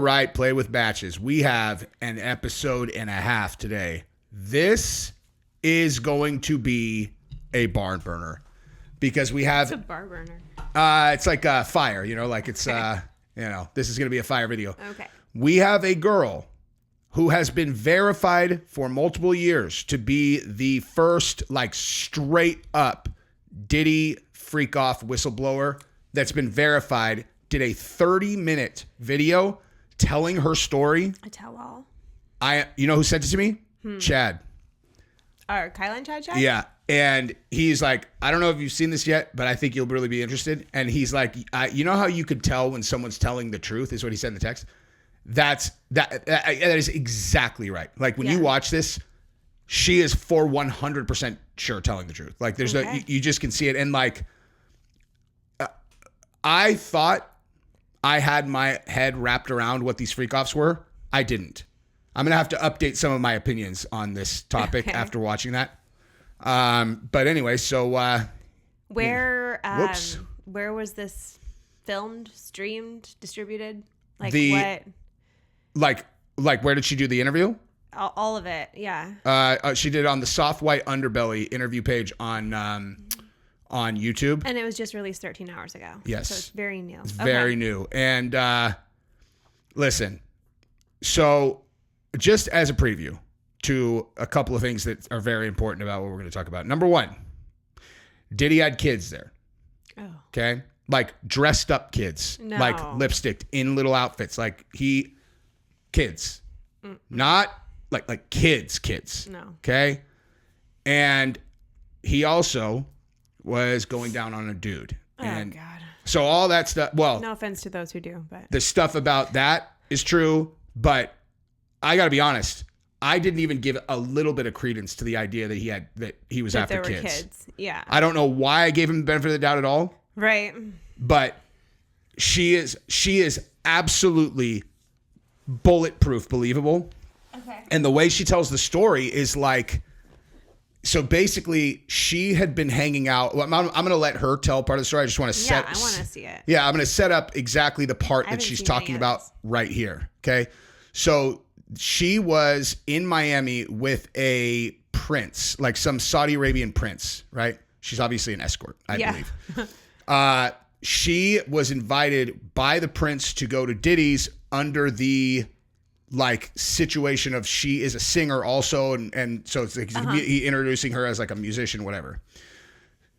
right, Play with Batches. We have an episode and a half today. This is going to be a barn burner because we have... What's a barn burner? It's like fire, like it's, this is going to be a fire video. Okay. We have a girl who has been verified for multiple years to be the first, straight up Diddy Freak Off whistleblower that's been verified, did a 30-minute video telling her story. A tell-all. You know who sent it to me? Chad. Or Kylan Chad? Yeah. And he's like, I don't know if you've seen this yet, but I think you'll really be interested. And he's like, you know how you could tell when someone's telling the truth is what he said in the text? That is exactly right. Like when you watch this, she is for 100% sure telling the truth. Like there's you just can see it. And I thought I had my head wrapped around what these freak offs were. I didn't. I'm going to have to update some of my opinions on this topic after watching that. But anyway, so where was this filmed, streamed, distributed? Like what? Where did she do the interview? All of it, yeah. She did it on the Soft White Underbelly interview page on YouTube. And it was just released 13 hours ago. Yes. So it's very new. It's very new. And listen, so just as a preview to a couple of things that are very important about what we're going to talk about. Number one, Diddy had kids there. Oh. Okay? Like dressed up kids. No. Like lipsticked in little outfits. Like kids. Mm-mm. Not like kids. No. Okay? And he also was going down on a dude. And God. So all that stuff, well. No offense to those who do, but. The stuff about that is true, but I got to be honest. I didn't even give a little bit of credence to the idea that he was after there were kids. Kids. Yeah. I don't know why I gave him the benefit of the doubt at all. Right. But she is absolutely bulletproof believable. Okay. And the way she tells the story is so basically she had been hanging out. I'm going to let her tell part of the story. I just want to set. Yeah, I want to see it. Yeah, I'm going to set up exactly the part that she's talking about right here. Okay. So she was in Miami with a prince, like some Saudi Arabian prince, right? She's obviously an escort, I believe. She was invited by the prince to go to Diddy's under the situation of she is a singer also. And so it's he introducing her as a musician, whatever.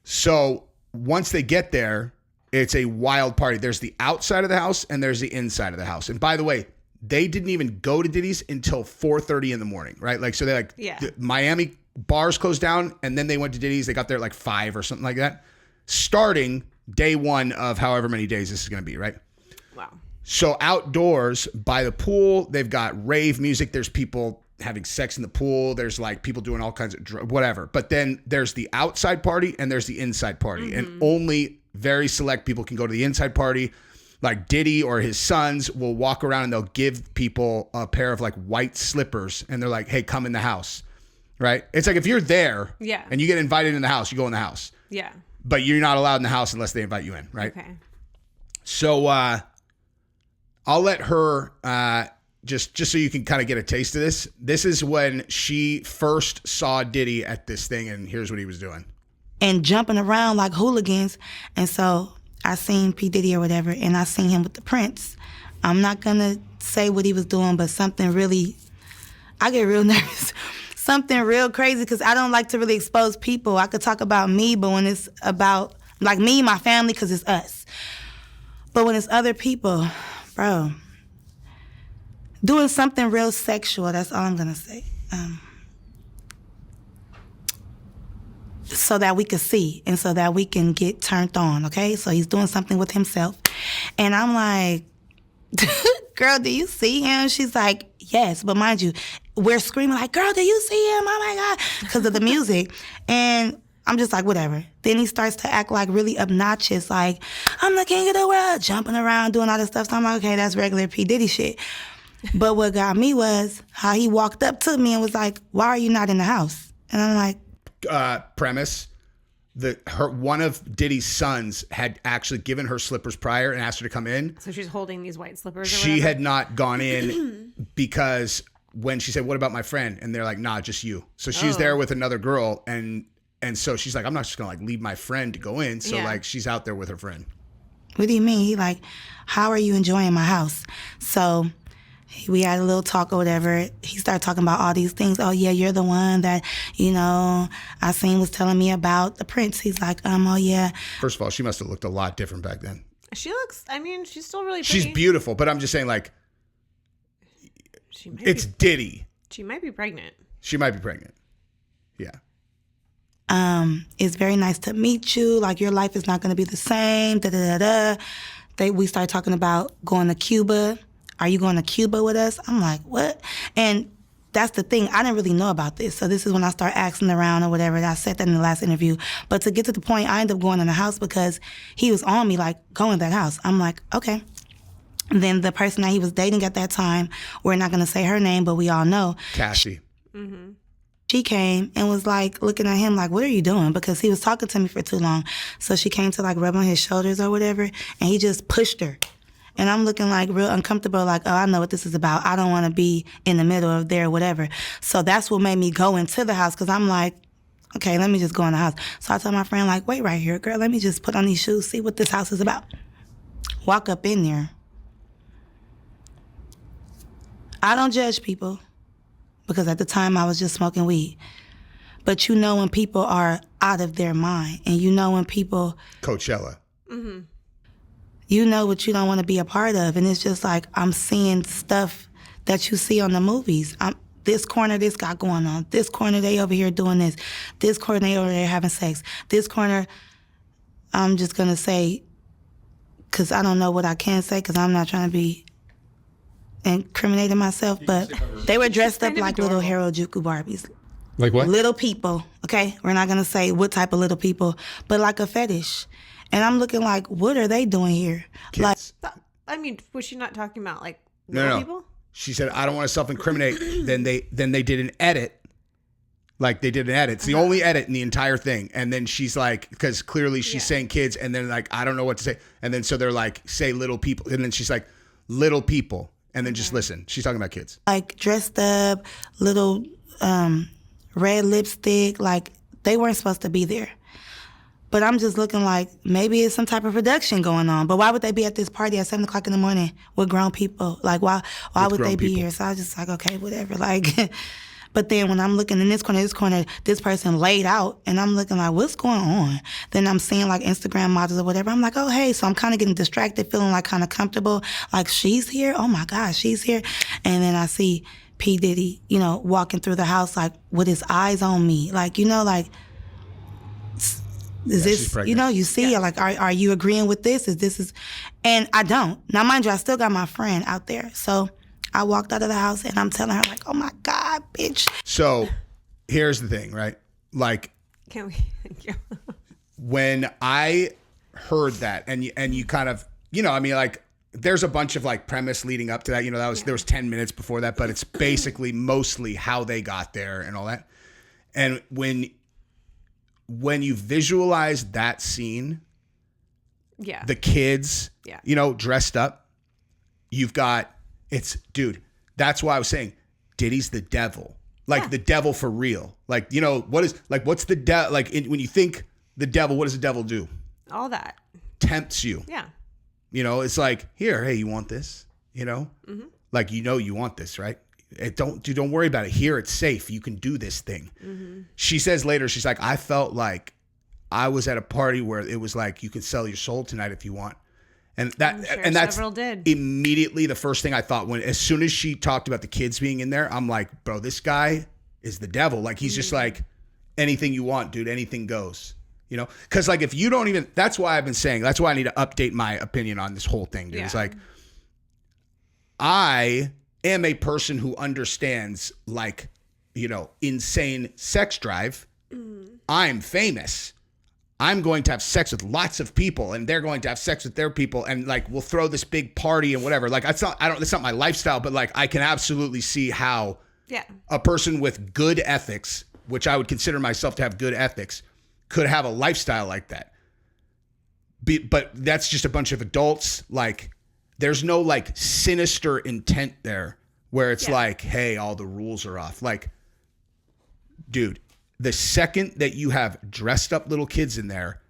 So once they get there, it's a wild party. There's the outside of the house and there's the inside of the house. And by the way, they didn't even go to Diddy's until 4:30 in the morning, right? So they the Miami bars closed down and then they went to Diddy's. They got there at 5 or something like that. Starting day one of however many days this is going to be, right? Wow. So outdoors by the pool, they've got rave music. There's people having sex in the pool. There's people doing all kinds of whatever. But then there's the outside party and there's the inside party. Mm-hmm. And only very select people can go to the inside party. Like Diddy or his sons will walk around and they'll give people a pair of white slippers. And they're like, hey, come in the house. Right? It's if you're there and you get invited in the house, you go in the house. Yeah. But you're not allowed in the house unless they invite you in. Right? Okay. So I'll let her just so you can kind of get a taste of this. This is when she first saw Diddy at this thing. And here's what he was doing. And jumping around like hooligans. And so I seen P. Diddy or whatever, and I seen him with the prince. I'm not going to say what he was doing, but something really, I get real nervous. Something real crazy, because I don't like to really expose people. I could talk about me, but when it's about, me, my family, because it's us. But when it's other people, bro, doing something real sexual, that's all I'm going to say. So that we could see and so that we can get turned on, okay? So he's doing something with himself. And I'm like, girl, do you see him? She's like, yes. But mind you, we're screaming girl, do you see him? Oh my God, because of the music. And I'm just like, whatever. Then he starts to act really obnoxious, I'm the king of the world, jumping around, doing all this stuff. So I'm like, okay, that's regular P. Diddy shit. But what got me was how he walked up to me and was like, why are you not in the house? And I'm like, premise. one of Diddy's sons had actually given her slippers prior and asked her to come in. So she's holding these white slippers. She had not gone in because when she said, "What about my friend?" and they're like, "Nah, just you." So she's there with another girl, and so she's like, "I'm not just gonna like leave my friend to go in." So like she's out there with her friend. What do you mean? He like, how are you enjoying my house? So we had a little talk or whatever. He started talking about all these things. Oh, yeah, you're the one that, I seen was telling me about the prince. He's like, oh, yeah. First of all, she must have looked a lot different back then. She looks, she's still really pretty. She's beautiful, but I'm just saying, like, it's Diddy. She might be pregnant. She might be pregnant. Yeah. It's very nice to meet you. Like, your life is not going to be the same. We started talking about going to Cuba. Are you going to Cuba with us? I'm like, what? And that's the thing. I didn't really know about this. So this is when I start asking around or whatever. And I said that in the last interview. But to get to the point, I ended up going in the house because he was on me, like, go in that house. I'm like, okay. And then the person that he was dating at that time, we're not going to say her name, but we all know. Cassie. She came and was like looking at him like, what are you doing? Because he was talking to me for too long. So she came to like rub on his shoulders or whatever. And he just pushed her. And I'm looking like real uncomfortable, like, oh, I know what this is about. I don't want to be in the middle of there or whatever. So that's what made me go into the house because I'm like, okay, let me just go in the house. So I told my friend, like, wait right here, girl. Let me just put on these shoes, see what this house is about. Walk up in there. I don't judge people because at the time I was just smoking weed. But you know when people are out of their mind and you know when people... Coachella. You know what you don't want to be a part of. And it's just like, I'm seeing stuff that you see on the movies. This corner, this got going on. This corner, they over here doing this. This corner, they over there having sex. This corner, I'm just going to say, because I don't know what I can say, because I'm not trying to be incriminating myself, but they were dressed up like little Harajuku Barbies. Like what? Little people, okay? We're not going to say what type of little people, but like a fetish. And I'm looking like, what are they doing here? Kids. Like, Was she not talking about like No. little people? She said, I don't want to self-incriminate. then they did an edit. Like they did an edit. It's the only edit in the entire thing. And then she's like, because clearly she's saying kids, and then like, I don't know what to say. And then so they're like, say little people. And then she's like, little people. And then just listen. She's talking about kids. Like dressed up, little red lipstick. Like they weren't supposed to be there. But I'm just looking like maybe it's some type of production going on. But why would they be at this party at 7 o'clock in the morning with grown people? Like why would they be here? So I was just like, okay, whatever. Like, but then when I'm looking in this corner, this person laid out, and I'm looking like, what's going on? Then I'm seeing like Instagram models or whatever. I'm like, oh, hey. So I'm kind of getting distracted, feeling like kind of comfortable. Like, she's here? Oh my gosh, she's here. And then I see P. Diddy, walking through the house like with his eyes on me. Like, like, is this, you see, like, are you agreeing with this? And I don't. Now, mind you, I still got my friend out there. So I walked out of the house and I'm telling her, like, oh my God, bitch. So here's the thing, right? Like, Can we? Thank you. when I heard that, and you kind of, like, there's a bunch of like premise leading up to that. There was 10 minutes before that, but it's basically mostly how they got there and all that. And when you visualize that scene, the kids, dressed up, that's why I was saying Diddy's the devil, like the devil for real. Like, what's the devil? Like when you think the devil, what does the devil do? All that. Tempts you. Yeah. It's like, here, hey, you want this? Like, you want this, right? Don't worry about it. Here, it's safe. You can do this thing. She says later, she's like, I felt like I was at a party where it was like, you can sell your soul tonight if you want. And that's immediately the first thing I thought as soon as she talked about the kids being in there, I'm like, bro, this guy is the devil. Like, he's just like, anything you want, dude, anything goes, cause like, if you don't even, that's why I've been saying, that's why I need to update my opinion on this whole thing, dude. Yeah. It's like, I am a person who understands like, insane sex drive. I'm famous. I'm going to have sex with lots of people, and they're going to have sex with their people, and like we'll throw this big party and whatever. Like that's not my lifestyle, but like I can absolutely see how a person with good ethics, which I would consider myself to have good ethics, could have a lifestyle like that. But that's just a bunch of adults. Like, there's no like sinister intent there where it's like, hey, all the rules are off. Like, dude, the second that you have dressed up little kids in there,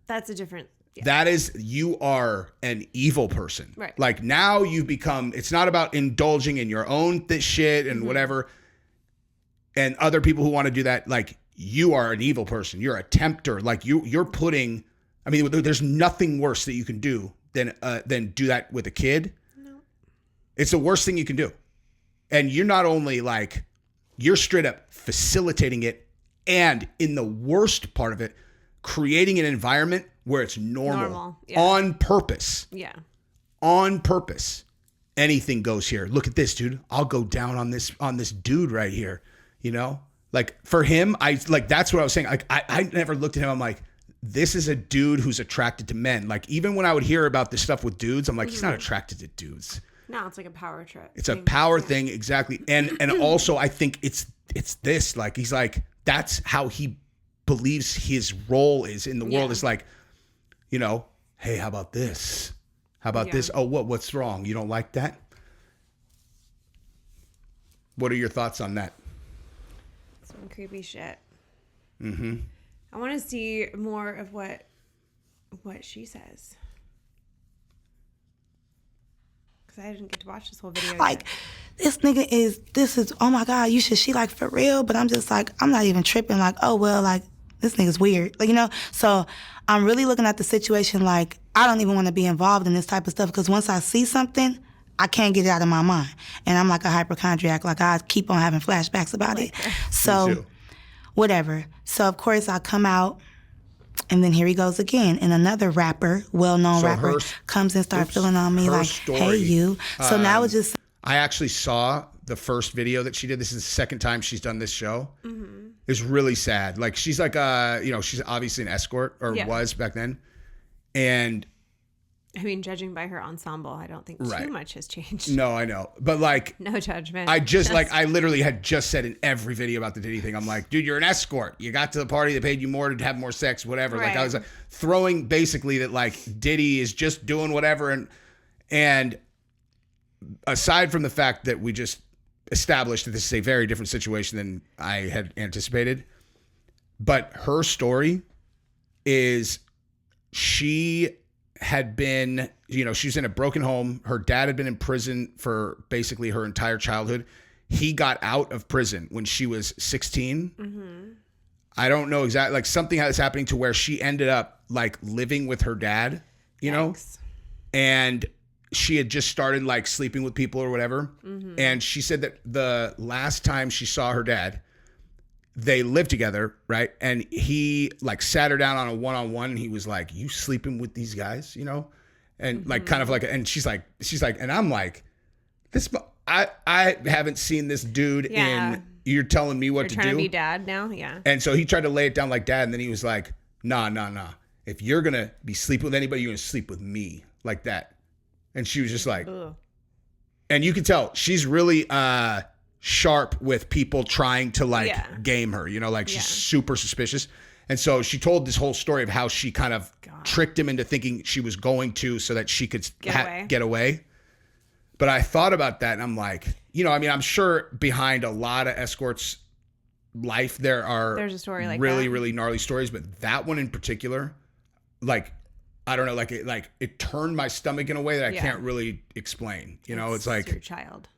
that's a different. Yeah. That is, you are an evil person. Right. Like, now you've become, it's not about indulging in your own shit and whatever. And other people who want to do that, like, you are an evil person. You're a tempter. Like, you're putting, I mean, there's nothing worse that you can do than do that with a kid. No. It's the worst thing you can do. And you're not only like, you're straight up facilitating it, and in the worst part of it, creating an environment where it's normal. Yeah. On purpose. Yeah. On purpose. Anything goes here. Look at this, dude. I'll go down on this dude right here. You know? Like, for him, that's what I was saying. Like, I never looked at him. I'm like, this is a dude who's attracted to men. Like, even when I would hear about this stuff with dudes, I'm like, he's not attracted to dudes. No, it's like a power trip. It's a power thing, exactly. And also, I think it's this. Like, he's like, that's how he believes his role is in the world. Is like, you know, hey, how about this? How about this? Oh, what's wrong? You don't like that? What are your thoughts on that? Some creepy shit. Mm-hmm. I want to see more of what she says. Because I didn't get to watch this whole video. Like, this nigga is, oh my God, she like for real? But I'm just like, I'm not even tripping. Like, oh, well, like, this nigga's weird. Like, you know? So I'm really looking at the situation like, I don't even want to be involved in this type of stuff, because once I see something, I can't get it out of my mind. And I'm like a hypochondriac. Like, I keep on having flashbacks about it. So, whatever. So, of course, I come out, and then here he goes again. And another rapper, well-known rapper, comes and starts feeling on me like, hey, you. So now it's just... I actually saw the first video that she did. This is the second time she's done this show. Mm-hmm. It's really sad. Like, she's like, she's obviously an escort, or was back then. And I mean, judging by her ensemble, I don't think too much has changed. No, I know. But like, no judgment. I literally had just said in every video about the Diddy thing, I'm like, dude, you're an escort. You got to the party, they paid you more to have more sex, whatever. Right. Like, I was like throwing basically that like Diddy is just doing whatever. And aside from the fact that we just established that this is a very different situation than I had anticipated, but her story is, she had been, she was in a broken home. Her dad had been in prison for basically her entire childhood. He got out of prison when she was 16. Mm-hmm. I don't know exactly, like something was happening to where she ended up like living with her dad, you know, and she had just started like sleeping with people or whatever. Mm-hmm. And she said that the last time she saw her dad, they lived together, right? And he like sat her down on a one-on-one, and he was like, you sleeping with these guys, you know? And like, kind of like, and she's like, and I'm like, I haven't seen this dude in, you're telling me what to do. Trying to be dad now. Yeah. And so he tried to lay it down like dad. And then he was like, nah. If you're going to be sleeping with anybody, you're going to sleep with me, like that. And she was just like, ugh. And you can tell she's really, sharp with people trying to like game her, you know, like she's super suspicious. And so she told this whole story of how she kind of tricked him into thinking she was going to, so that she could get away. But I thought about that, and I'm like, you know, I mean, I'm sure behind a lot of escorts' life, there's a story like really, really gnarly stories. But that one in particular, like, I don't know, like it turned my stomach in a way that I can't really explain. You know, it's like your child.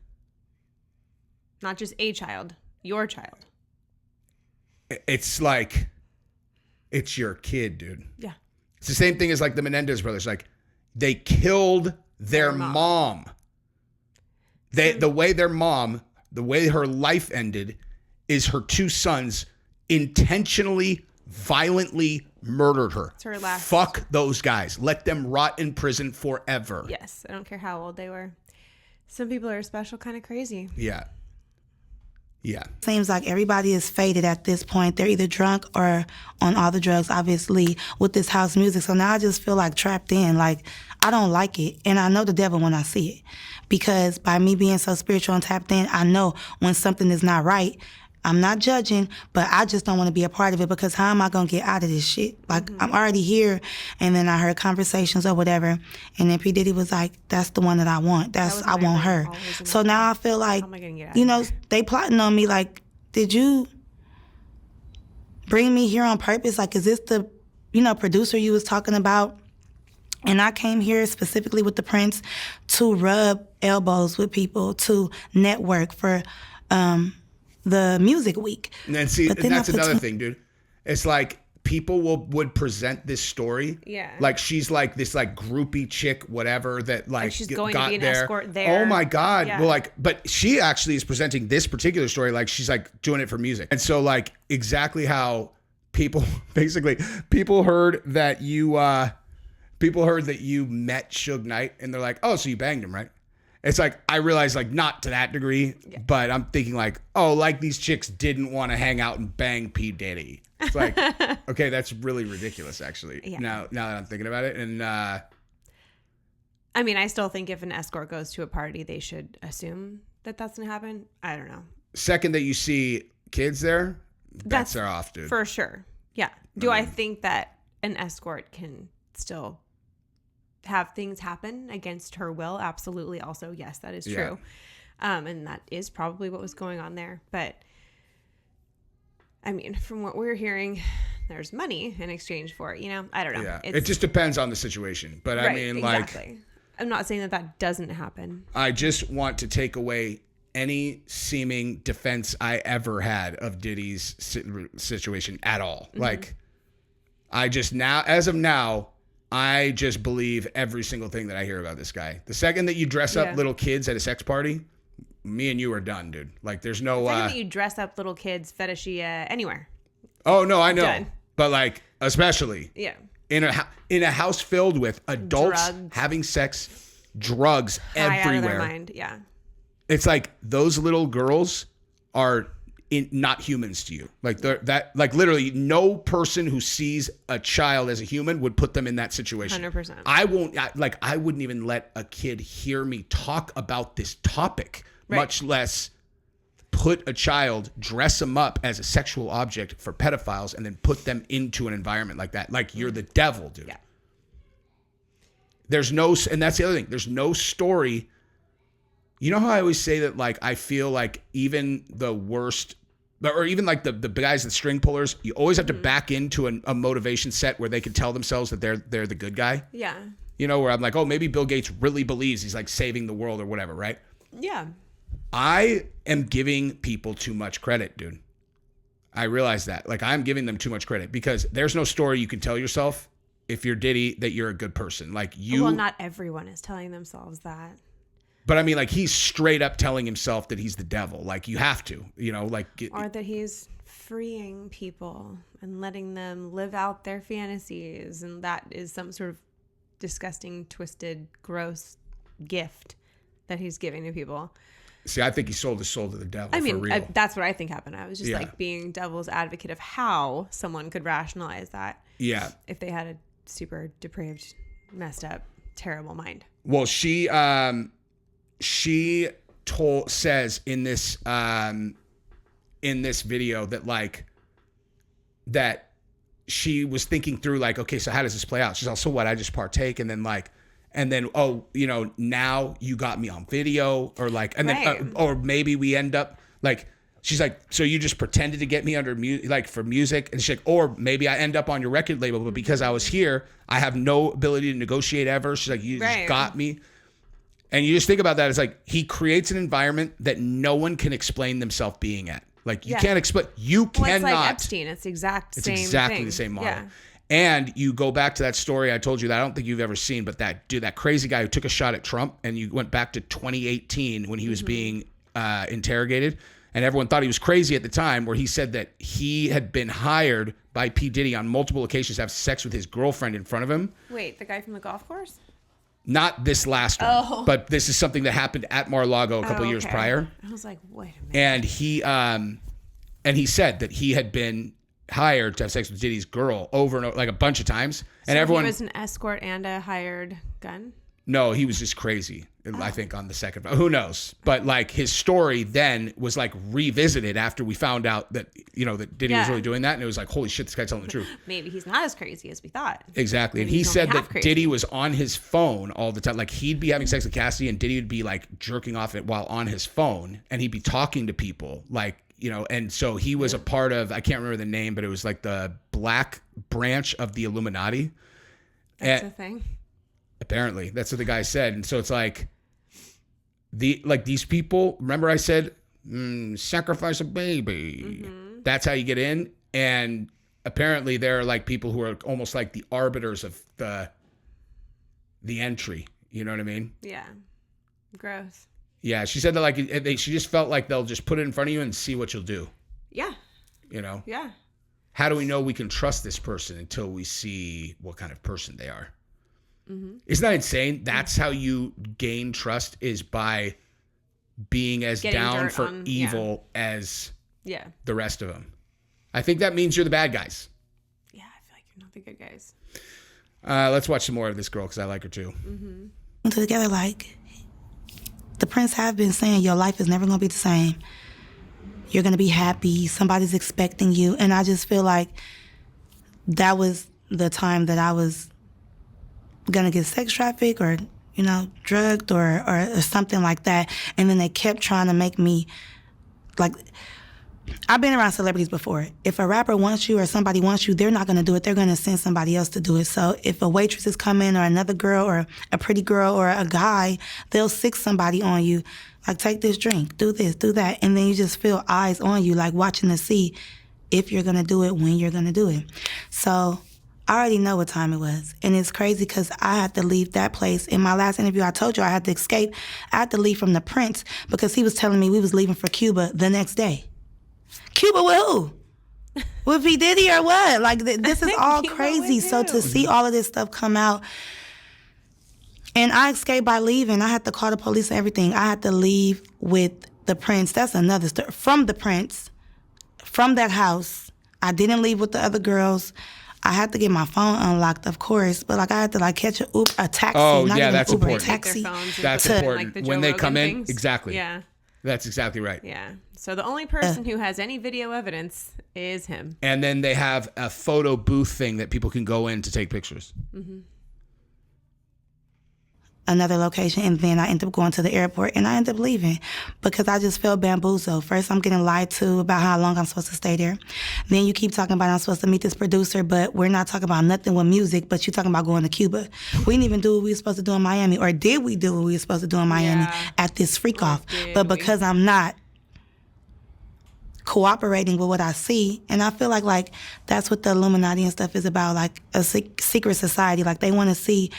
Not just a child, your child. It's like, it's your kid, dude. Yeah. It's the same thing as like the Menendez brothers. Like, they killed their mom. The way her life ended is her two sons intentionally, violently murdered her. It's her last. Fuck those guys. Let them rot in prison forever. Yes. I don't care how old they were. Some people are special kind of crazy. Yeah. Yeah. Seems like everybody is faded at this point. They're either drunk or on all the drugs, obviously, with this house music. So now I just feel like trapped in. Like, I don't like it. And I know the devil when I see it. Because by me being so spiritual and tapped in, I know when something is not right, I'm not judging, but I just don't want to be a part of it because how am I going to get out of this shit? Like, I'm already here. And then I heard conversations or whatever. And then P. Diddy was like, that's the one that I want. I want her. So now I feel like, you know, they plotting on me like, did you bring me here on purpose? Like, is this the, you know, producer you was talking about? And I came here specifically with the Prince to rub elbows with people, to network for the music week. And see, and that's another thing, dude. It's like people would present this story. Yeah. Like she's like this like groupie chick, whatever, that like she's going got to be an there. escort there. Oh my God. Yeah. Well, like, but she actually is presenting this particular story like she's like doing it for music. And so like exactly how people basically people heard that you met Suge Knight and they're like, oh, so you banged him, right? It's like, I realize like not to that degree, but I'm thinking like, oh, like these chicks didn't want to hang out and bang P. Diddy. It's like, okay, that's really ridiculous actually. Yeah. Now that I'm thinking about it. And I mean, I still think if an escort goes to a party, they should assume that that's going to happen. I don't know. Second that you see kids there, bets are off, dude. For sure. Yeah. Do I think that an escort can still have things happen against her will? Absolutely. Also, yes, that is true. And that is probably what was going on there. But I mean, from what we're hearing, there's money in exchange for it, you know? I don't know. Yeah. It just depends on the situation. But I mean, like, I'm not saying that doesn't happen. I just want to take away any seeming defense I ever had of Diddy's situation at all. Mm-hmm. Like, as of now, I just believe every single thing that I hear about this guy. The second that you dress up little kids at a sex party, me and you are done, dude. Like, there's no... The second that you dress up little kids, fetishy, anywhere. Oh, no, I know. Done. But, like, especially... Yeah. In a house filled with adults having sex, drugs everywhere. Out of their mind, yeah. It's like those little girls are... not humans to you. Like like literally no person who sees a child as a human would put them in that situation. 100%. I wouldn't even let a kid hear me talk about this topic, much less put a child, dress them up as a sexual object for pedophiles and then put them into an environment like that. Like you're the devil, dude. Yeah. And that's the other thing. There's no story. You know how I always say that, like, I feel like even the worst, or even like the guys, the string pullers, you always have to back into a motivation set where they can tell themselves that they're the good guy. Yeah. You know, where I'm like, oh, maybe Bill Gates really believes he's like saving the world or whatever, right? Yeah. I am giving people too much credit, dude. I realize that. Like, I'm giving them too much credit because there's no story you can tell yourself if you're Diddy that you're a good person. Like you. Well, not everyone is telling themselves that. But I mean, like, he's straight up telling himself that he's the devil. Like, you have to, you know, like. Or that he's freeing people and letting them live out their fantasies. And that is some sort of disgusting, twisted, gross gift that he's giving to people. See, I think he sold his soul to the devil. I mean, for real. that's what I think happened. I was just like being devil's advocate of how someone could rationalize that. Yeah. If they had a super depraved, messed up, terrible mind. Well, she says in this video that like that she was thinking through like, okay, so how does this play out? She's like, so what? I just partake and then oh, you know, now you got me on video or like, and then or maybe we end up like. She's like, so you just pretended to get me under like for music, and she's like, or maybe I end up on your record label, but because I was here, I have no ability to negotiate ever. She's like, you just got me. And you just think about that. It's like he creates an environment that no one can explain themselves being at. Like you can't explain. You cannot. It's like Epstein. It's exactly the same model. Yeah. And you go back to that story I told you that I don't think you've ever seen, but that crazy guy who took a shot at Trump, and you went back to 2018 when he was being interrogated, and everyone thought he was crazy at the time, where he said that he had been hired by P. Diddy on multiple occasions to have sex with his girlfriend in front of him. Wait, the guy from the golf course? Not this last one, but this is something that happened at Mar-a-Lago a couple years prior. I was like, wait a minute. And he said that he had been hired to have sex with Diddy's girl over and over, like a bunch of times. And so everyone he was an escort and a hired gun? No, he was just crazy. I think on the second, who knows? But like his story then was like revisited after we found out that, that Diddy was really doing that. And it was like, holy shit, this guy's telling the truth. Maybe he's not as crazy as we thought. Exactly. And he said that Diddy was on his phone all the time. Like he'd be having sex with Cassidy and Diddy would be like jerking off it while on his phone, and he'd be talking to people like, and so he was a part of, I can't remember the name, but it was like the black branch of the Illuminati. That's a thing. Apparently, that's what the guy said. And so it's like these people, remember I said, sacrifice a baby. Mm-hmm. That's how you get in. And apparently there are like people who are almost like the arbiters of the entry. You know what I mean? Yeah. Gross. Yeah. She said that she just felt like they'll just put it in front of you and see what you'll do. Yeah. Yeah. How do we know we can trust this person until we see what kind of person they are? Mm-hmm. Isn't that insane? That's how you gain trust, is by being as down for evil as the rest of them. I think that means you're the bad guys. Yeah, I feel like you're not the good guys. Let's watch some more of this girl because I like her too. Mm-hmm. Together, like the prince have been saying, your life is never going to be the same. You're going to be happy. Somebody's expecting you. And I just feel like that was the time that I was going to get sex trafficked or, drugged or something like that. And then they kept trying to make me, like, I've been around celebrities before. If a rapper wants you or somebody wants you, they're not going to do it. They're going to send somebody else to do it. So if a waitress is coming or another girl or a pretty girl or a guy, they'll sick somebody on you. Like, take this drink, do this, do that. And then you just feel eyes on you, like watching to see if you're going to do it, when you're going to do it. So I already know what time it was. And it's crazy because I had to leave that place. In my last interview, I told you I had to escape. I had to leave from the prince because he was telling me we was leaving for Cuba the next day. Cuba with who? With P. Diddy or what? Like, this is all crazy. So to see all of this stuff come out, and I escaped by leaving. I had to call the police and everything. I had to leave with the prince. That's another story. From the prince, from that house. I didn't leave with the other girls. I had to get my phone unlocked, of course, but like I had to like catch a taxi. Oh, not yeah, even that's Uber, important. Taxi. That's important. Like when they come in, things. exactly. Yeah. That's exactly right. Yeah. So the only person who has any video evidence is him. And then they have a photo booth thing that people can go in to take pictures. Mm-hmm. Another location, and then I ended up going to the airport, and I ended up leaving because I just felt bamboozled. First, I'm getting lied to about how long I'm supposed to stay there. Then you keep talking about I'm supposed to meet this producer, but we're not talking about nothing with music, but you're talking about going to Cuba. We didn't even do what we were supposed to do in Miami, or did we do what we were supposed to do in Miami at this freak off? But because I'm not cooperating with what I see, and I feel like that's what the Illuminati and stuff is about, like a secret society. Like they want to see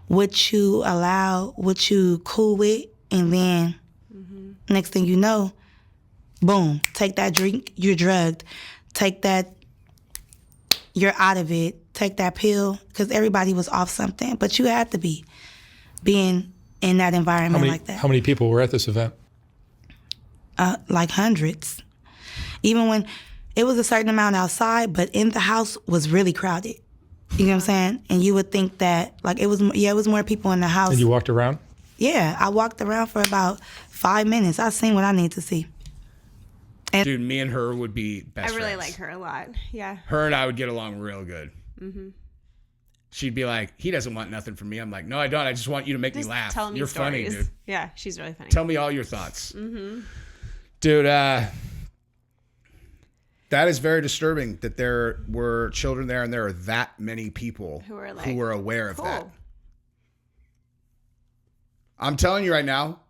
what you allow, what you cool with, and then next thing you know, boom, take that drink, you're drugged. Take that, you're out of it. Take that pill, because everybody was off something. But you had to be being in that environment like that. How many people were at this event? Like hundreds. Even when it was a certain amount outside, but in the house was really crowded. You know what I'm saying? And you would think that, like, it was more people in the house. And you walked around? Yeah, I walked around for about 5 minutes. I seen what I need to see. And dude, me and her would be best friends. I really like her a lot. Yeah. Her and I would get along real good. Mm-hmm. She'd be like, he doesn't want nothing from me. I'm like, no, I don't. I just want you to make me laugh. Tell me You're stories. funny, dude. Yeah, she's really funny. Tell me all your thoughts. Mm-hmm. Dude, that is very disturbing that there were children there and there are that many people who were aware of that. I'm telling you right now,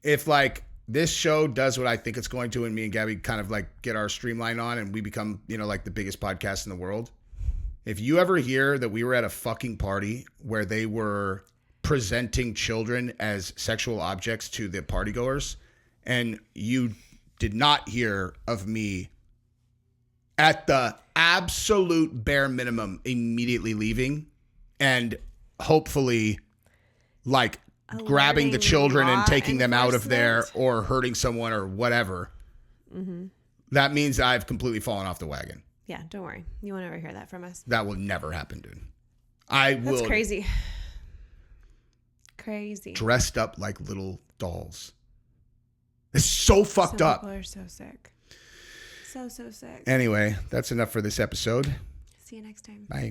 if like this show does what I think it's going to, and me and Gabby kind of like get our streamline on and we become, like the biggest podcast in the world. If you ever hear that we were at a fucking party where they were presenting children as sexual objects to the partygoers, and you did not hear of me at the absolute bare minimum immediately leaving and hopefully like grabbing the children and taking them out of there or hurting someone or whatever, that means I've completely fallen off the wagon. Yeah, don't worry. You won't ever hear that from us. That will never happen, dude. That's crazy. Crazy. Dressed up like little dolls. It's so fucked up. People are so sick. So sick. Anyway, that's enough for this episode. See you next time. Bye.